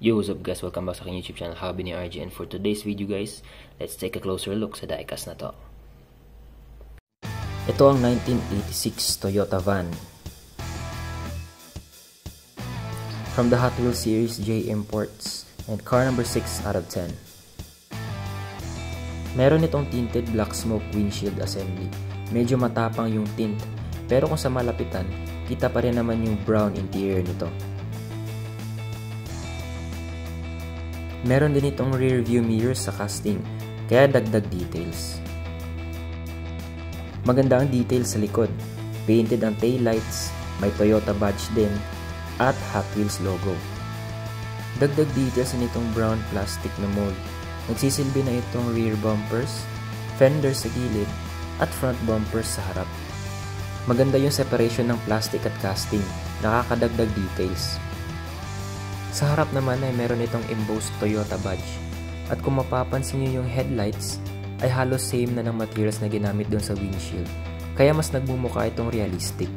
Yo, what's up guys? Welcome back sa aking YouTube channel, Hobby ni RJ. And for today's video guys, let's take a closer look sa diecast na to. Ito ang 1986 Toyota van. From the Hot Wheels series J Imports and car number 6 out of 10. Meron itong tinted black smoke windshield assembly. Medyo matapang yung tint, pero kung sa malapitan, kita pa rin naman yung brown interior nito. Meron din itong rear view mirrors sa casting, kaya dagdag details. Maganda ang details sa likod. Painted ang taillights, may Toyota badge din, at Hot Wheels logo. Dagdag details nitong brown plastic na mold. Nagsisilbi na itong rear bumpers, fenders sa gilid, at front bumpers sa harap. Maganda yung separation ng plastic at casting, nakakadagdag details. Sa harap naman ay meron itong embossed Toyota badge. At kung mapapansin nyo yung headlights, ay halos same na ng materials na ginamit doon sa windshield. Kaya mas nagmumukha itong realistic.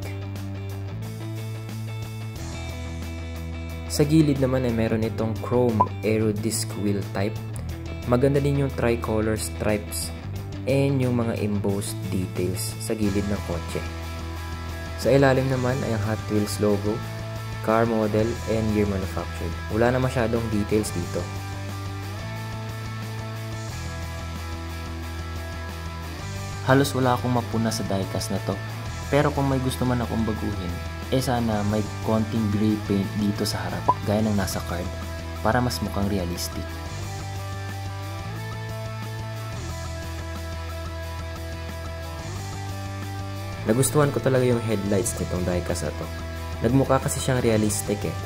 Sa gilid naman ay meron itong chrome aero disc wheel type. Maganda din yung tricolor stripes and yung mga embossed details sa gilid ng kotse. Sa ilalim naman ay ang Hot Wheels logo, car model, and year manufactured. Wala na masyadong details dito. Halos wala akong mapuna sa diecast na to. Pero kung may gusto man akong baguhin, sana may konting gray paint dito sa harap, gaya ng nasa card, para mas mukhang realistic. Nagustuhan ko talaga yung headlights nitong diecast na to. Nagmukha kasi siyang realistic eh.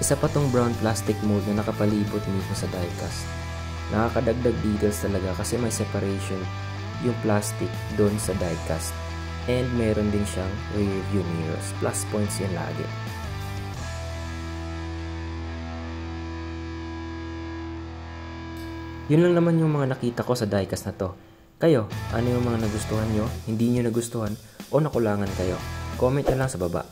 Isa pa tong brown plastic mold na nakapalibot mismo sa diecast. Nakakadagdag details talaga kasi may separation yung plastic doon sa diecast. And meron din siyang rear view mirrors. Plus points yan lagi. Yun lang naman yung mga nakita ko sa diecast na to. Kayo, ano yung mga nagustuhan nyo, hindi nyo nagustuhan, o nakulangan kayo? Comment na lang sa baba.